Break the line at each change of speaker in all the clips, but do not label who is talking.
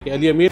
علی امیر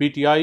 PTI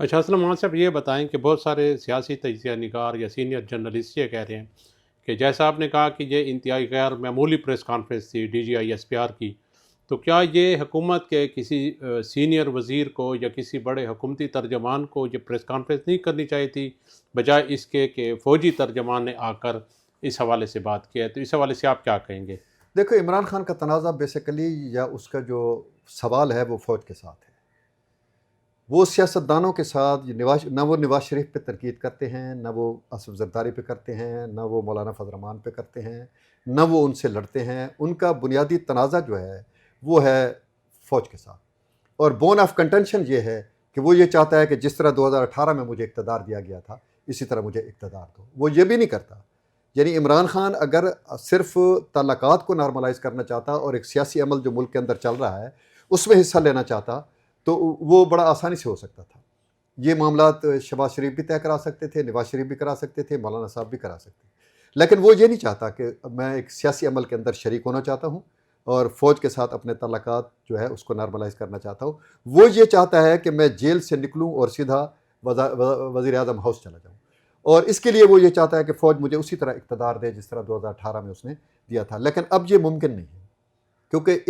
اچھا اسلم مان صاحب یہ بتائیں کہ بہت سارے سیاسی تجزیہ نگار یا سینئر جرنلسٹ یہ کہہ رہے ہیں کہ جیسا آپ نے کہا کہ یہ انتہائی غیر معمولی پریس کانفرنس تھی D G I S P R کی، تو کیا یہ حکومت کے کسی سینئر وزیر کو یا کسی بڑے حکومتی ترجمان کو یہ پریس کانفرنس نہیں کرنی چاہیے تھی بجائے اس کے کہ فوجی ترجمان نے آ کر اس حوالے سے بات کی ہے؟ تو اس حوالے سے آپ کیا کہیں گے؟
دیکھو، عمران خان کا تنازع بیسیکلی یا اس کا جو سوال ہے وہ فوج کے ساتھ ہے. وہ سیاستدانوں کے ساتھ نہ وہ نواز شریف پہ تنقید کرتے ہیں، نہ وہ اسد زرداری پہ کرتے ہیں، نہ وہ مولانا فضل الرحمان پہ کرتے ہیں، نہ وہ ان سے لڑتے ہیں. ان کا بنیادی تنازع جو ہے وہ ہے فوج کے ساتھ. اور بون آف کنٹینشن یہ ہے کہ وہ یہ چاہتا ہے کہ جس طرح 2018 میں مجھے اقتدار دیا گیا تھا اسی طرح مجھے اقتدار دو. وہ یہ بھی نہیں کرتا. یعنی عمران خان اگر صرف تعلقات کو نارملائز کرنا چاہتا اور ایک سیاسی عمل جو ملک کے اندر چل رہا ہے اس میں حصہ لینا چاہتا تو وہ بڑا آسانی سے ہو سکتا تھا. یہ معاملات شہباز شریف بھی طے کرا سکتے تھے، نواز شریف بھی کرا سکتے تھے، مولانا صاحب بھی کرا سکتے تھے. لیکن وہ یہ نہیں چاہتا کہ میں ایک سیاسی عمل کے اندر شریک ہونا چاہتا ہوں اور فوج کے ساتھ اپنے تعلقات جو ہے اس کو نارملائز کرنا چاہتا ہوں. وہ یہ چاہتا ہے کہ میں جیل سے نکلوں اور سیدھا وزیر اعظم ہاؤس چلا جاؤں. اور اس کے لیے وہ یہ چاہتا ہے کہ فوج مجھے اسی طرح اقتدار دے جس طرح 2018 میں اس نے دیا تھا. لیکن اب یہ ممکن نہیں ہے کیونکہ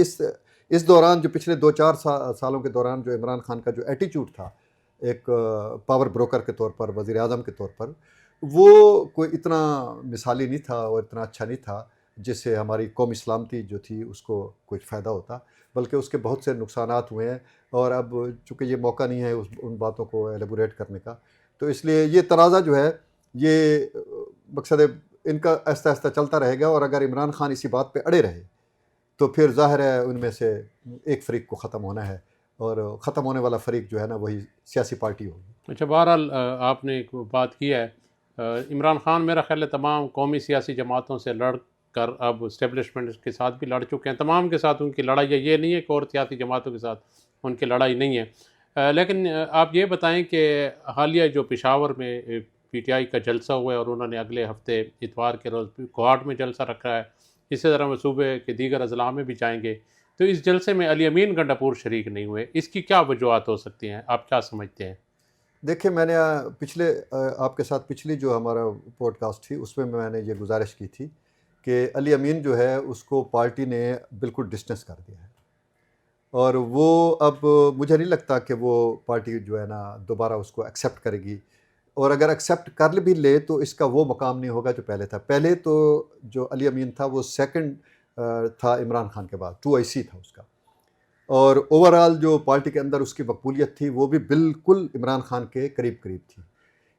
اس دوران جو پچھلے 2-4 سالوں کے دوران جو عمران خان کا جو ایٹیچیوڈ تھا ایک پاور بروکر کے طور پر، وزیر اعظم کے طور پر، وہ کوئی اتنا مثالی نہیں تھا اور اتنا اچھا نہیں تھا جس سے ہماری قومی سلامتی جو تھی اس کو کچھ فائدہ ہوتا، بلکہ اس کے بہت سے نقصانات ہوئے ہیں. اور اب چونکہ یہ موقع نہیں ہے ان باتوں کو ایلیبوریٹ کرنے کا، تو اس لیے یہ تنازع جو ہے یہ مقصد ان کا آہستہ آہستہ چلتا رہے گا. اور اگر عمران خان اسی بات پہ اڑے رہے تو پھر ظاہر ہے ان میں سے ایک فریق کو ختم ہونا ہے اور ختم ہونے والا فریق جو ہے نا وہی سیاسی پارٹی ہوگی.
اچھا بہرحال آپ نے ایک بات کی ہے، عمران خان میرا خیال ہے تمام قومی سیاسی جماعتوں سے لڑ کر اب اسٹیبلشمنٹ کے ساتھ بھی لڑ چکے ہیں. تمام کے ساتھ ان کی لڑائی ہے، یہ نہیں ہے کہ اور سیاسی جماعتوں کے ساتھ ان کی لڑائی نہیں ہے. لیکن آپ یہ بتائیں کہ حالیہ جو پشاور میں پی ٹی آئی کا جلسہ ہوا ہے اور انہوں نے اگلے ہفتے اتوار کے روز کوہاٹ میں جلسہ رکھا ہے، اسی طرح وہ صوبے کے دیگر اضلاع میں بھی جائیں گے، تو اس جلسے میں علی امین گنڈاپور شریک نہیں ہوئے. اس کی کیا وجوہات ہو سکتی ہیں؟ آپ کیا سمجھتے ہیں؟
دیکھیں، میں نے آپ کے ساتھ پچھلی جو ہمارا پوڈ کاسٹ تھی اس میں نے یہ گزارش کی تھی کہ علی امین جو ہے اس کو پارٹی نے بالکل ڈسٹنس کر دیا ہے اور وہ اب مجھے نہیں لگتا کہ وہ پارٹی جو ہے نا دوبارہ اس کو ایکسیپٹ کرے گی. اور اگر ایکسیپٹ کر بھی لے تو اس کا وہ مقام نہیں ہوگا جو پہلے تھا. پہلے تو جو علی امین تھا وہ سیکنڈ تھا عمران خان کے بعد، 2IC تھا اس کا. اور اوورال جو پارٹی کے اندر اس کی مقبولیت تھی وہ بھی بالکل عمران خان کے قریب تھی.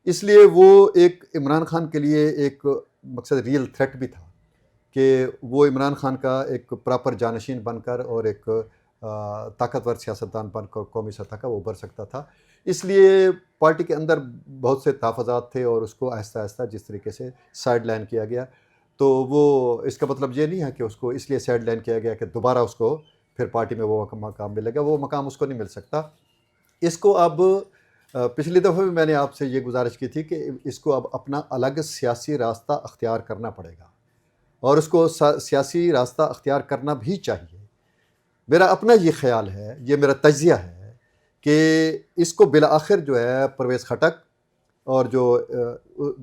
اس لیے وہ ایک عمران خان کے لیے ایک مقصد ریئل تھریٹ بھی تھا کہ وہ عمران خان کا ایک پراپر جانشین بن کر اور ایک طاقتور سیاستدان بن کر قومی سطح کا وہ ابھر سکتا تھا. اس لیے پارٹی کے اندر بہت سے تحفظات تھے اور اس کو آہستہ آہستہ جس طریقے سے سائڈ لائن کیا گیا، تو وہ اس کا مطلب یہ نہیں ہے کہ اس کو اس لیے سائڈ لائن کیا گیا کہ دوبارہ اس کو پھر پارٹی میں وہ مقام ملے گا. وہ مقام اس کو نہیں مل سکتا. اس کو اب پچھلی دفعہ بھی میں نے آپ سے یہ گزارش کی تھی کہ اس کو اب اپنا الگ سیاسی راستہ اختیار کرنا پڑے گا اور اس کو سیاسی راستہ اختیار کرنا بھی چاہیے. میرا اپنا یہ خیال ہے، یہ میرا تجزیہ ہے کہ اس کو بالآخر جو ہے پرویز خٹک اور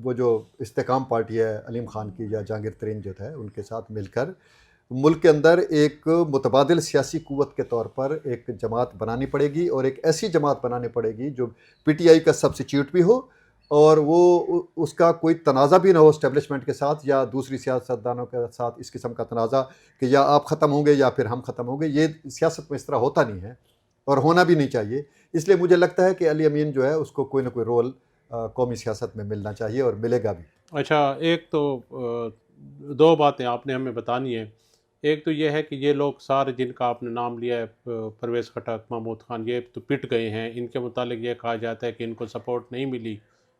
وہ جو استحکام پارٹی ہے علیم خان کی یا جہانگیر ترین جو ہے ان کے ساتھ مل کر ملک کے اندر ایک متبادل سیاسی قوت کے طور پر ایک جماعت بنانی پڑے گی اور ایک ایسی جماعت بنانی پڑے گی جو PTI کا سبسٹیچیوٹ بھی ہو اور وہ اس کا کوئی تنازع بھی نہ ہو اسٹیبلشمنٹ کے ساتھ یا دوسری سیاستدانوں کے ساتھ اس قسم کا تنازع کہ یا آپ ختم ہوں گے یا پھر ہم ختم ہوں گے. یہ سیاست میں اس طرح ہوتا نہیں ہے اور ہونا بھی نہیں چاہیے. اس لیے مجھے لگتا ہے کہ علی امین جو ہے اس کو کوئی نہ کوئی رول قومی سیاست میں ملنا چاہیے اور ملے گا بھی.
اچھا، ایک تو دو باتیں آپ نے ہمیں بتانی ہیں. ایک تو یہ ہے کہ یہ لوگ سارے جن کا آپ نے نام لیا ہے، پرویز خٹک، محمود خان، یہ تو پٹ گئے ہیں. ان کے متعلق یہ کہا جاتا ہے کہ ان کو سپورٹ نہیں ملی،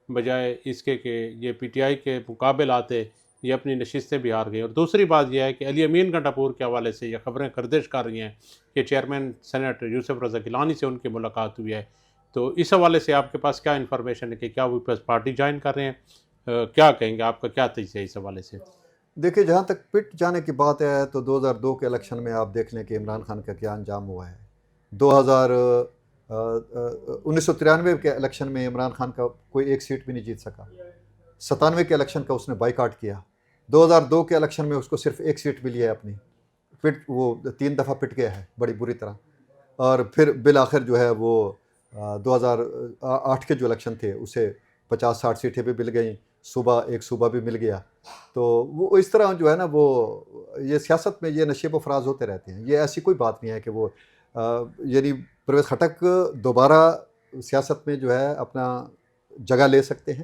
بجائے اس کے کہ یہ PTI کے مقابل آتے یہ اپنی نشستیں بھی ہار گئے. اور دوسری بات یہ ہے کہ علی امین گنڈاپور کے حوالے سے یہ خبریں گردش کر رہی ہیں کہ چیئرمین سینٹ یوسف رضا گیلانی سے ان کی ملاقات ہوئی ہے. تو اس حوالے سے آپ کے پاس کیا انفارمیشن ہے کہ کیا وہ پارٹی جوائن کر رہے ہیں؟ کیا کہیں گے؟ آپ کا کیا تجزیہ ہے اس حوالے سے؟
دیکھیں، جہاں تک پٹ جانے کی بات ہے تو 2002 کے الیکشن میں آپ دیکھ لیں کہ عمران خان کا کیا انجام ہوا ہے. 1993 کے الیکشن میں عمران خان کا کوئی ایک سیٹ بھی نہیں جیت سکا. 97 کے الیکشن کا اس نے بائیکاٹ کیا. 2002 کے الیکشن میں اس کو صرف ایک سیٹ ملی ہے اپنی. وہ 3 دفعہ پٹ گیا ہے بڑی بری طرح. اور پھر بالآخر جو ہے وہ 2008 کے جو الیکشن تھے اسے 50-60 سیٹیں بھی مل گئیں. ایک صوبہ بھی مل گیا. تو وہ اس طرح جو ہے نا وہ یہ سیاست میں یہ نشیب و فراز ہوتے رہتے ہیں. یہ ایسی کوئی بات نہیں ہے کہ وہ یعنی پرویز خٹک دوبارہ سیاست میں جو ہے اپنا جگہ لے سکتے ہیں.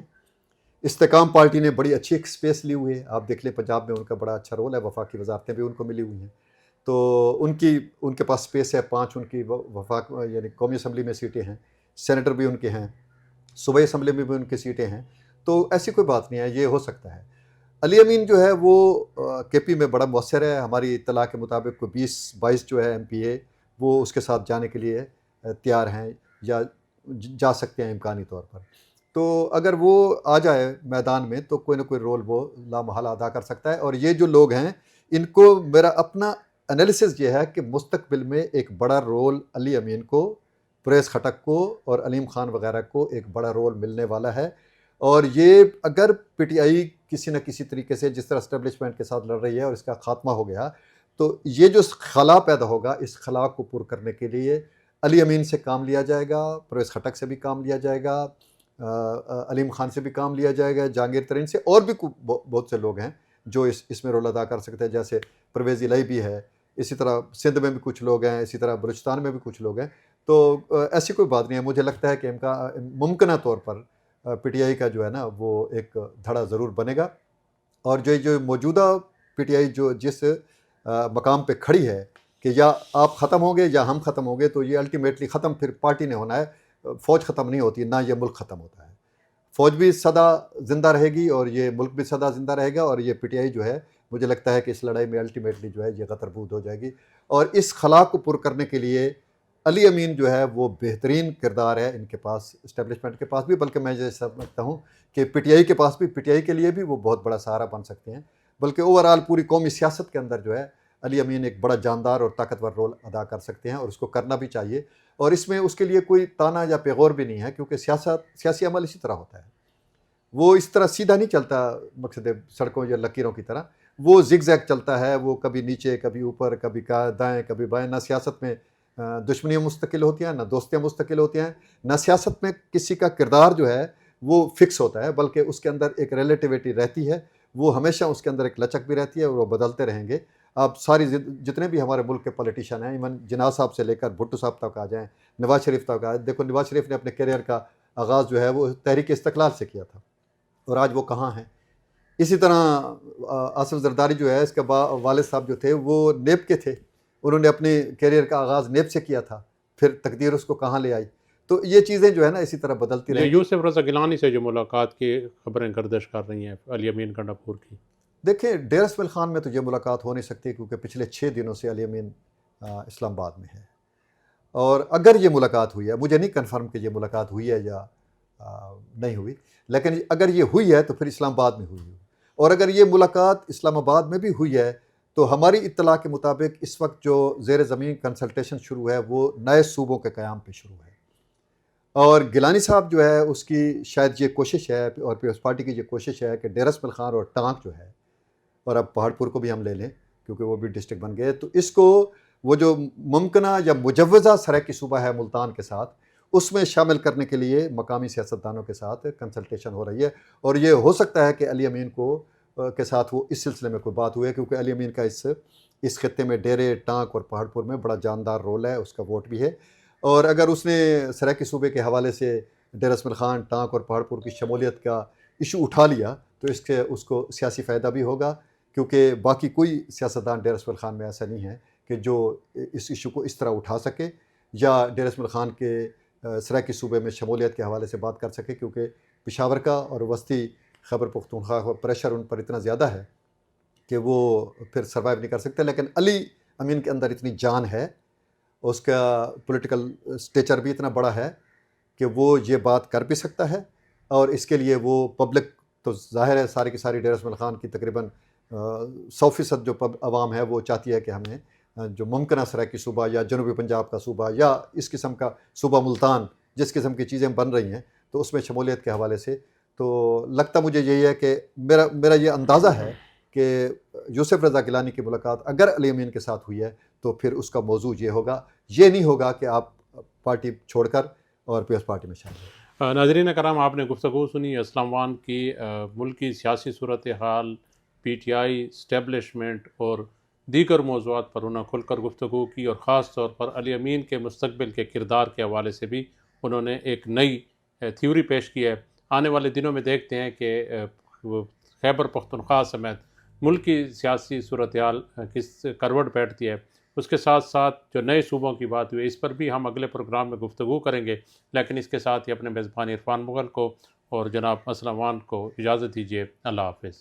استحکام پارٹی نے بڑی اچھی ایک اسپیس لی ہوئی ہے. آپ دیکھ لیں پنجاب میں ان کا بڑا اچھا رول ہے. وفاقی وزارتیں بھی ان کو ملی ہوئی ہیں. تو ان کے پاس اسپیس ہے. 5 ان کی وفاق یعنی قومی اسمبلی میں سیٹیں ہیں. سینیٹر بھی ان کے ہیں. صوبائی اسمبلی میں بھی ان کی سیٹیں ہیں. تو ایسی کوئی بات نہیں ہے, یہ ہو سکتا ہے. علی امین جو ہے وہ کے پی میں بڑا مؤثر ہے. ہماری اطلاع کے مطابق کوئی 20-22 جو ہے MP وہ اس کے ساتھ جانے کے لیے تیار ہیں یا جا سکتے ہیں امکانی طور پر. تو اگر وہ آ جائے میدان میں تو کوئی نہ کوئی رول وہ لامحالہ ادا کر سکتا ہے. اور یہ جو لوگ ہیں ان کو میرا اپنا انالیسز یہ ہے کہ مستقبل میں ایک بڑا رول علی امین کو, پرویز خٹک کو اور علیم خان وغیرہ کو ایک بڑا رول ملنے والا ہے. اور یہ اگر پی ٹی آئی کسی نہ کسی طریقے سے جس طرح اسٹیبلشمنٹ کے ساتھ لڑ رہی ہے اور اس کا خاتمہ ہو گیا تو یہ جو خلا پیدا ہوگا اس خلا کو پر کرنے کے لیے علی امین سے کام لیا جائے گا, پرویز خٹک سے بھی کام لیا جائے گا, علیم خان سے بھی کام لیا جائے گا, جہانگیر ترین سے, اور بھی بہت سے لوگ ہیں جو اس میں رول ادا کر سکتے ہیں. جیسے پرویز الہی بھی ہے, اسی طرح سندھ میں بھی کچھ لوگ ہیں, اسی طرح بلوچستان میں بھی کچھ لوگ ہیں. تو ایسی کوئی بات نہیں ہے. مجھے لگتا ہے کہ ممکنہ طور پر پی ٹی آئی کا جو ہے نا وہ ایک دھڑا ضرور بنے گا. اور جو موجودہ پی ٹی آئی جو جس مقام پہ کھڑی ہے کہ یا آپ ختم ہوں گے یا ہم ختم ہوں گے, تو یہ الٹیمیٹلی ختم پھر پارٹی نے ہونا ہے. فوج ختم نہیں ہوتی, نہ یہ ملک ختم ہوتا ہے. فوج بھی سدا زندہ رہے گی اور یہ ملک بھی سدا زندہ رہے گا. اور یہ پی ٹی آئی جو ہے مجھے لگتا ہے کہ اس لڑائی میں الٹیمیٹلی جو ہے یہ غتربود ہو جائے گی. اور اس خلا کو پر کرنے کے لیے علی امین جو ہے وہ بہترین کردار ہے ان کے پاس, اسٹیبلشمنٹ کے پاس بھی, بلکہ میں یہ سمجھتا ہوں کہ پی ٹی آئی کے پاس بھی, پی ٹی آئی کے لیے بھی وہ بہت بڑا سہارا بن سکتے ہیں. بلکہ اوورآل پوری قومی سیاست کے اندر جو ہے علی امین ایک بڑا جاندار اور طاقتور رول ادا کر سکتے ہیں اور اس کو کرنا بھی چاہیے. اور اس میں اس کے لیے کوئی تانا یا پیغور بھی نہیں ہے, کیونکہ سیاسی عمل اسی طرح ہوتا ہے. وہ اس طرح سیدھا نہیں چلتا مقصد سڑکوں یا لکیروں کی طرح. وہ زگ زیگ چلتا ہے, وہ کبھی نیچے کبھی اوپر, کبھی دائیں کبھی بائیں. نہ سیاست میں دشمنیاں مستقل ہوتی ہیں, نہ دوستیاں مستقل ہوتی ہیں, نہ سیاست میں کسی کا کردار جو ہے وہ فکس ہوتا ہے, بلکہ اس کے اندر ایک ریلیٹیویٹی رہتی ہے. وہ ہمیشہ اس کے اندر ایک لچک بھی رہتی ہے اور وہ بدلتے رہیں گے. آپ ساری جتنے بھی ہمارے ملک کے پولیٹیشین ہیں, ایون جناح صاحب سے لے کر بھٹو صاحب تک آ جائیں, نواز شریف تک آ جائیں. دیکھو نواز شریف نے اپنے کیریئر کا آغاز جو ہے وہ تحریک استقلال سے کیا تھا, اور آج وہ کہاں ہیں. اسی طرح آصف زرداری جو ہے, اس کے والد صاحب جو تھے وہ نیب کے تھے, انہوں نے اپنے کیریئر کا آغاز نیب سے کیا تھا, پھر تقدیر اس کو کہاں لے آئی. تو یہ چیزیں جو ہے نا اسی طرح بدلتی رہیں.
یوسف رضا گیلانی سے جو ملاقات کی خبریں گردش کر رہی ہیں علی امین گنڈاپور کی,
دیکھیں ڈیر اسماعیل خان میں تو یہ ملاقات ہو نہیں سکتی, کیونکہ پچھلے 6 دنوں سے علی امین اسلام آباد میں ہے. اور اگر یہ ملاقات ہوئی ہے, مجھے نہیں کنفرم کہ یہ ملاقات ہوئی ہے یا نہیں ہوئی, لیکن اگر یہ ہوئی ہے تو پھر اسلام آباد میں ہوئی. اور اگر یہ ملاقات اسلام آباد میں بھی ہوئی ہے تو ہماری اطلاع کے مطابق اس وقت جو زیر زمین کنسلٹیشن شروع ہے وہ نئے صوبوں کے قیام پہ شروع ہے. اور گیلانی صاحب جو ہے اس کی شاید یہ کوشش ہے, اور پیپلز پارٹی کی یہ کوشش ہے کہ ڈیر اسماعیل خان اور ٹانک جو ہے, اور اب پہاڑ پور کو بھی ہم لے لیں کیونکہ وہ بھی ڈسٹرکٹ بن گئے, تو اس کو وہ جو ممکنہ یا مجوزہ سرائیکی صوبہ ہے ملتان کے ساتھ, اس میں شامل کرنے کے لیے مقامی سیاستدانوں کے ساتھ کنسلٹیشن ہو رہی ہے. اور یہ ہو سکتا ہے کہ علی امین کے ساتھ وہ اس سلسلے میں کوئی بات ہوئی ہے, کیونکہ علی امین کا اس خطے میں ڈیرے, ٹانک اور پہاڑ پور میں بڑا جاندار رول ہے, اس کا ووٹ بھی ہے. اور اگر اس نے سرائیکی صوبے کے حوالے سے ڈیر اسماعیل خان, ٹانک اور پہاڑ پور کی شمولیت کا ایشو اٹھا لیا تو اس کو سیاسی فائدہ بھی ہوگا, کیونکہ باقی کوئی سیاستدان ڈیر اسماعیل خان میں ایسا نہیں ہے کہ جو اس ایشو کو اس طرح اٹھا سکے یا ڈیر اسماعیل خان کے سرائیکی صوبے میں شمولیت کے حوالے سے بات کر سکے, کیونکہ پشاور کا اور وسطی خیبر پختونخوا کا پریشر ان پر اتنا زیادہ ہے کہ وہ پھر سروائیو نہیں کر سکتے. لیکن علی امین کے اندر اتنی جان ہے, اس کا پولیٹیکل اسٹیچر بھی اتنا بڑا ہے کہ وہ یہ بات کر بھی سکتا ہے. اور اس کے لیے وہ پبلک تو ظاہر ہے ساری کی ساری ڈیر اسماعیل خان کی تقریباً 100% جو عوام ہے وہ چاہتی ہے کہ ہمیں جو ممکنہ سرائکی صوبہ یا جنوبی پنجاب کا صوبہ یا اس قسم کا صوبہ ملتان، جس قسم کی چیزیں بن رہی ہیں تو اس میں شمولیت کے حوالے سے تو لگتا مجھے یہی ہے کہ میرا یہ اندازہ ہے کہ یوسف رضا گیلانی کی ملاقات اگر علی امین کے ساتھ ہوئی ہے تو پھر اس کا موضوع یہ ہوگا، یہ نہیں ہوگا کہ آپ پارٹی چھوڑ کر اور پیپلز پارٹی میں شامل ہوں۔
ناظرین کرام، آپ نے گفتگو سنی اسلام آباد کی ملکی سیاسی صورتحال، پی ٹی آئی اسٹیبلشمنٹ اور دیگر موضوعات پر انہوں نے کھل کر گفتگو کی، اور خاص طور پر علی امین کے مستقبل کے کردار کے حوالے سے بھی انہوں نے ایک نئی تھیوری پیش کی ہے۔ آنے والے دنوں میں دیکھتے ہیں کہ خیبر پختونخوا سمیت ملک کی سیاسی صورتحال کس کروٹ بیٹھتی ہے۔ اس کے ساتھ ساتھ جو نئے صوبوں کی بات ہوئی، اس پر بھی ہم اگلے پروگرام میں گفتگو کریں گے، لیکن اس کے ساتھ ہی اپنے میزبان عرفان مغل کو اور جناب اسلم وان کو اجازت دیجیے۔ اللہ حافظ۔